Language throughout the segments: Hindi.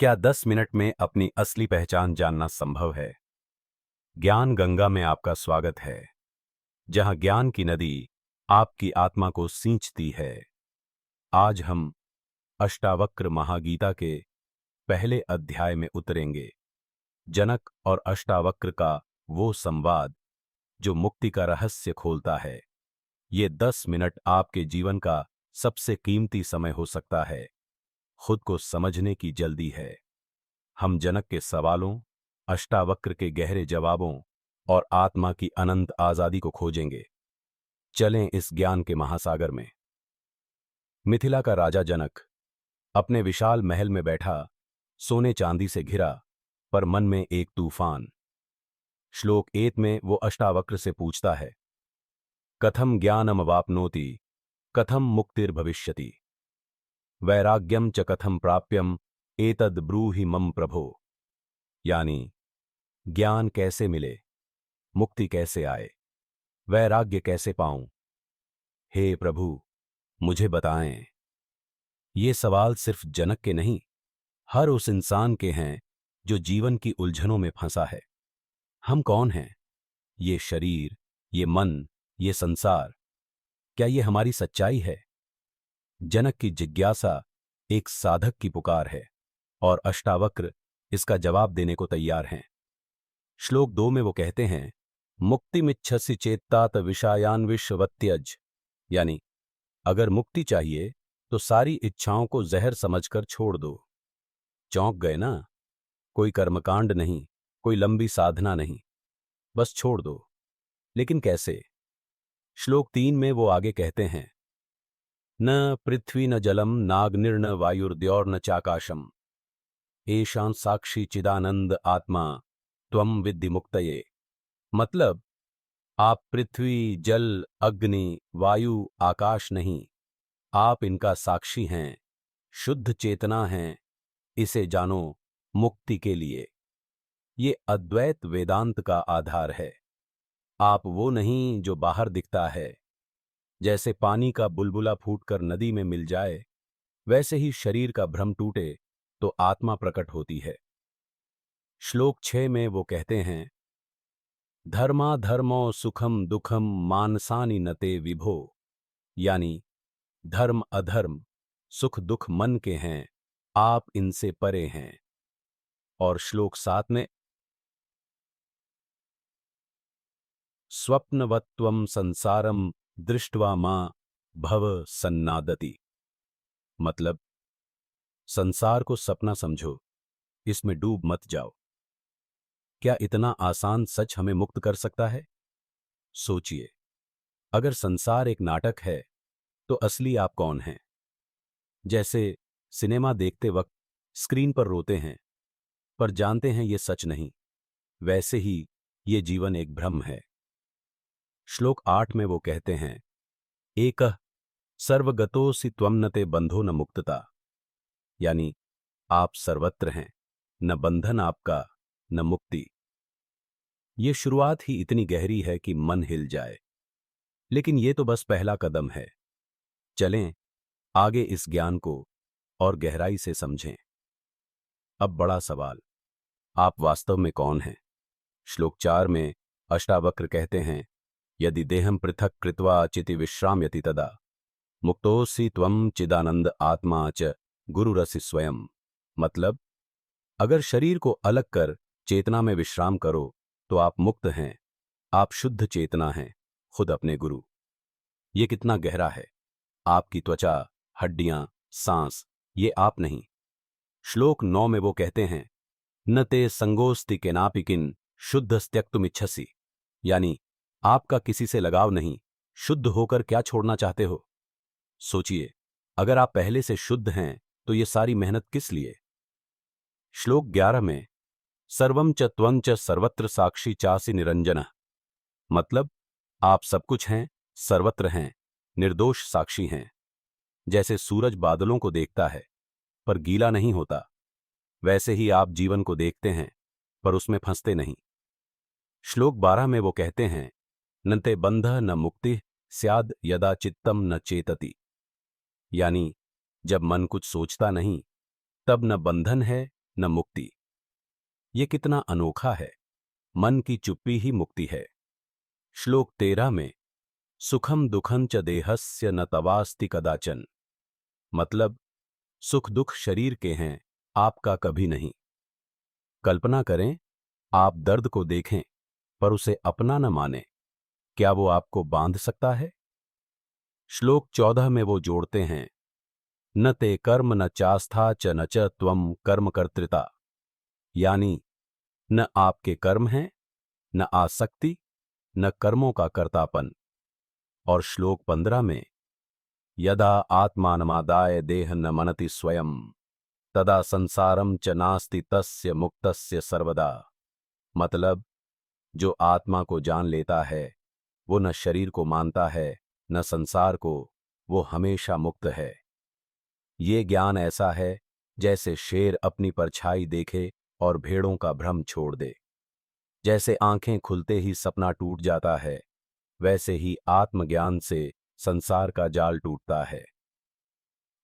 क्या 10 मिनट में अपनी असली पहचान जानना संभव है? ज्ञान गंगा में आपका स्वागत है, जहां ज्ञान की नदी आपकी आत्मा को सींचती है। आज हम अष्टावक्र महागीता के पहले अध्याय में उतरेंगे। जनक और अष्टावक्र का वो संवाद जो मुक्ति का रहस्य खोलता है। ये 10 मिनट आपके जीवन का सबसे कीमती समय हो सकता है। खुद को समझने की जल्दी है। हम जनक के सवालों, अष्टावक्र के गहरे जवाबों और आत्मा की अनंत आजादी को खोजेंगे। चलें इस ज्ञान के महासागर में। मिथिला का राजा जनक अपने विशाल महल में बैठा, सोने चांदी से घिरा, पर मन में एक तूफान। श्लोक 1 में वो अष्टावक्र से पूछता है, कथम ज्ञानम वाप्नोति, कथम मुक्तिर्भविष्यति, वैराग्यम च कथम प्राप्यम, एतद ब्रूहि मम प्रभो। यानी ज्ञान कैसे मिले, मुक्ति कैसे आए, वैराग्य कैसे पाऊं? हे प्रभु, मुझे बताएं। ये सवाल सिर्फ जनक के नहीं, हर उस इंसान के हैं जो जीवन की उलझनों में फंसा है। हम कौन हैं? ये शरीर, ये मन, ये संसार, क्या ये हमारी सच्चाई है? जनक की जिज्ञासा एक साधक की पुकार है और अष्टावक्र इसका जवाब देने को तैयार हैं। श्लोक 2 में वो कहते हैं, मुक्तिमिच्छसि चेत्तात विषयान विश्वत्यज। यानी अगर मुक्ति चाहिए तो सारी इच्छाओं को जहर समझकर छोड़ दो। चौंक गए ना? कोई कर्मकांड नहीं, कोई लंबी साधना नहीं, बस छोड़ दो। लेकिन कैसे? श्लोक 3 में वो आगे कहते हैं, न पृथ्वी न जलम नाग्निर्न वायुर्द्योर्न चाकाशम, एषां साक्षी चिदानंद आत्मा त्वम विद्धि मुक्तये। मतलब आप पृथ्वी, जल, अग्नि, वायु, आकाश नहीं, आप इनका साक्षी हैं, शुद्ध चेतना हैं, इसे जानो मुक्ति के लिए। ये अद्वैत वेदांत का आधार है। आप वो नहीं जो बाहर दिखता है। जैसे पानी का बुलबुला फूटकर नदी में मिल जाए, वैसे ही शरीर का भ्रम टूटे तो आत्मा प्रकट होती है। श्लोक 6 में वो कहते हैं, धर्माधर्मो सुखम दुखम मानसानि नते विभो। यानी धर्म अधर्म, सुख दुख मन के हैं, आप इनसे परे हैं। और श्लोक 7 में, स्वप्नवत्वम संसारम दृष्ट्वा मां भव सन्नादति। मतलब संसार को सपना समझो, इसमें डूब मत जाओ। क्या इतना आसान सच हमें मुक्त कर सकता है? सोचिए, अगर संसार एक नाटक है तो असली आप कौन हैं? जैसे सिनेमा देखते वक्त स्क्रीन पर रोते हैं पर जानते हैं ये सच नहीं, वैसे ही ये जीवन एक भ्रम है। श्लोक 8 में वो कहते हैं, एकः सर्वगतोऽसि त्वं न ते बंधो न मुक्तता। यानी आप सर्वत्र हैं, न बंधन आपका, न मुक्ति। ये शुरुआत ही इतनी गहरी है कि मन हिल जाए। लेकिन ये तो बस पहला कदम है। चलें आगे इस ज्ञान को और गहराई से समझें। अब बड़ा सवाल, आप वास्तव में कौन हैं? श्लोक 4 में अष्टावक्र कहते हैं, यदि देहम पृथक कृत्वा चिति विश्राम्यति तदा मुक्तोऽसि त्वं चिदानंद आत्मा च गुरुरसि स्वयं। मतलब अगर शरीर को अलग कर चेतना में विश्राम करो तो आप मुक्त हैं, आप शुद्ध चेतना हैं, खुद अपने गुरु। ये कितना गहरा है। आपकी त्वचा, हड्डियां, सांस, ये आप नहीं। श्लोक 9 में वो कहते हैं, न ते संगोस्ति केनापि किन शुद्धस्त्यक्तुमिच्छसि। यानी आपका किसी से लगाव नहीं, शुद्ध होकर क्या छोड़ना चाहते हो? सोचिए, अगर आप पहले से शुद्ध हैं तो ये सारी मेहनत किस लिए? श्लोक 11 में, सर्वं च त्वं च सर्वत्र साक्षी चासि निरंजनः। मतलब आप सब कुछ हैं, सर्वत्र हैं, निर्दोष साक्षी हैं। जैसे सूरज बादलों को देखता है पर गीला नहीं होता, वैसे ही आप जीवन को देखते हैं पर उसमें फंसते नहीं। श्लोक 12 में वो कहते हैं, न ते बंधः न मुक्ति स्याद् यदा चित्तम न चेतति। यानी जब मन कुछ सोचता नहीं तब न बंधन है न मुक्ति। ये कितना अनोखा है। मन की चुप्पी ही मुक्ति है। श्लोक 13 में सुखम दुखं च देहस्य न तवास्ति कदाचन। मतलब सुख दुख शरीर के हैं, आपका कभी नहीं। कल्पना करें, आप दर्द को देखें पर उसे अपना न माने, क्या वो आपको बांध सकता है? श्लोक 14 में वो जोड़ते हैं, न ते कर्म न चास्था च न च त्वम कर्म कर्तृता। यानी न आपके कर्म हैं, न आसक्ति, न कर्मों का कर्तापन। और श्लोक 15 में यदा आत्मानमादाय देह न मनति स्वयं तदा संसारम च नास्ति तस्य मुक्तस्य सर्वदा। मतलब जो आत्मा को जान लेता है वो न शरीर को मानता है न संसार को, वो हमेशा मुक्त है। ये ज्ञान ऐसा है जैसे शेर अपनी परछाई देखे और भेड़ों का भ्रम छोड़ दे। जैसे आंखें खुलते ही सपना टूट जाता है, वैसे ही आत्मज्ञान से संसार का जाल टूटता है।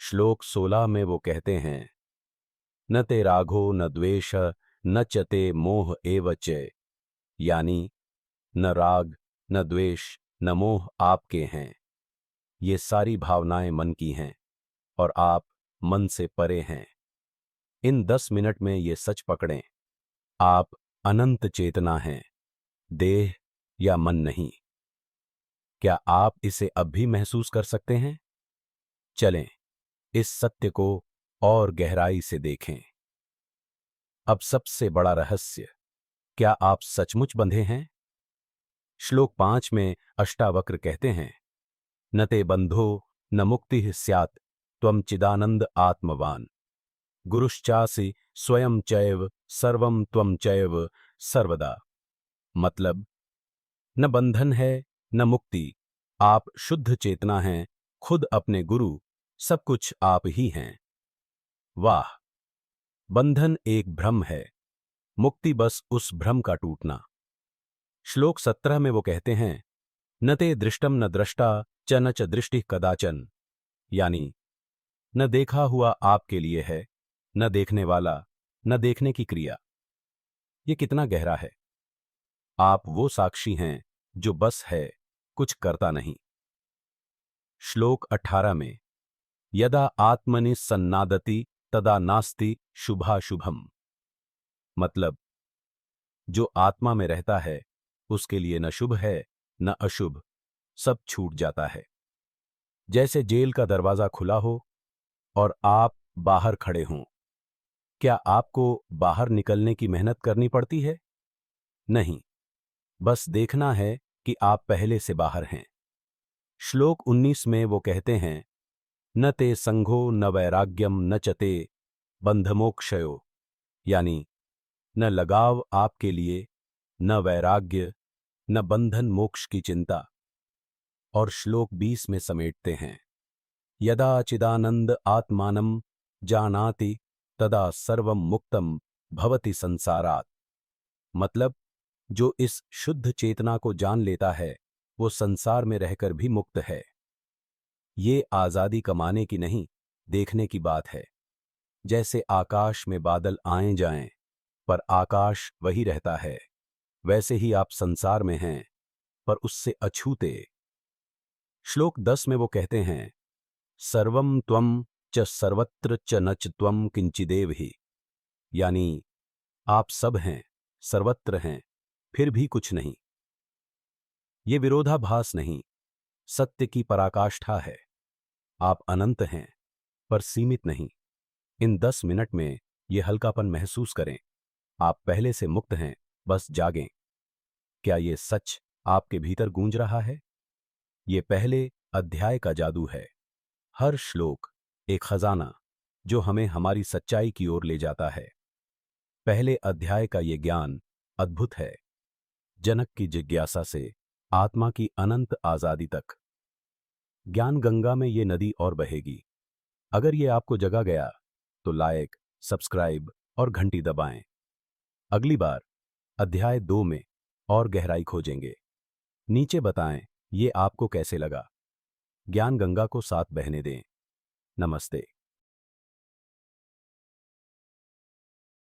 श्लोक 16 में वो कहते हैं, न ते रागो न द्वेष न च ते मोह एव च। यानी न राग न द्वेष न मोह आपके हैं। ये सारी भावनाएं मन की हैं और आप मन से परे हैं। इन 10 मिनट में ये सच पकड़ें, आप अनंत चेतना हैं, देह या मन नहीं। क्या आप इसे अब भी महसूस कर सकते हैं? चलें इस सत्य को और गहराई से देखें। अब सबसे बड़ा रहस्य, क्या आप सचमुच बंधे हैं? श्लोक 5 में अष्टावक्र कहते हैं, न ते बंधो न मुक्ति स्यात् त्वं चिदानंद आत्मवान गुरुश्चासि स्वयं चैव सर्वं त्वं चैव सर्वदा। मतलब न बंधन है न मुक्ति, आप शुद्ध चेतना हैं, खुद अपने गुरु, सब कुछ आप ही हैं। वाह! बंधन एक भ्रम है, मुक्ति बस उस भ्रम का टूटना। श्लोक 17 में वो कहते हैं, न ते दृष्टम न द्रष्टा च न च दृष्टि कदाचन। यानी न देखा हुआ आपके लिए है, न देखने वाला, न देखने की क्रिया। ये कितना गहरा है। आप वो साक्षी हैं जो बस है, कुछ करता नहीं। श्लोक 18 में यदा आत्मनि सन्नादति तदा नास्ति शुभाशुभम। मतलब जो आत्मा में रहता है उसके लिए न शुभ है न अशुभ, सब छूट जाता है। जैसे जेल का दरवाजा खुला हो और आप बाहर खड़े हों। क्या आपको बाहर निकलने की मेहनत करनी पड़ती है? नहीं, बस देखना है कि आप पहले से बाहर हैं। श्लोक 19 में वो कहते हैं, न ते संघो न वैराग्यम न चते बंधमोक्षयो। यानी न लगाव आपके लिए, न वैराग्य, न बंधन मोक्ष की चिंता। और श्लोक 20 में समेटते हैं, यदा चिदानंद आत्मानम जानाति तदा सर्वम मुक्तम भवति संसारात्। मतलब जो इस शुद्ध चेतना को जान लेता है वो संसार में रहकर भी मुक्त है। ये आजादी कमाने की नहीं, देखने की बात है। जैसे आकाश में बादल आए जाएं पर आकाश वही रहता है, वैसे ही आप संसार में हैं पर उससे अछूते। श्लोक 10 में वो कहते हैं, सर्वम त्वम च सर्वत्र च न च त्वम किंचिदेव ही। यानी आप सब हैं, सर्वत्र हैं, फिर भी कुछ नहीं। ये विरोधाभास नहीं, सत्य की पराकाष्ठा है। आप अनंत हैं पर सीमित नहीं। इन 10 मिनट में ये हल्कापन महसूस करें। आप पहले से मुक्त हैं, बस जागें। क्या ये सच आपके भीतर गूंज रहा है? ये पहले अध्याय का जादू है। हर श्लोक एक खजाना जो हमें हमारी सच्चाई की ओर ले जाता है। पहले अध्याय का ये ज्ञान अद्भुत है, जनक की जिज्ञासा से आत्मा की अनंत आजादी तक। ज्ञान गंगा में ये नदी और बहेगी। अगर ये आपको जगा गया तो लाइक, सब्सक्राइब और घंटी दबाएं। अगली बार अध्याय 2 में और गहराई खोजेंगे। नीचे बताएं ये आपको कैसे लगा। ज्ञान गंगा को साथ बहने दें। नमस्ते।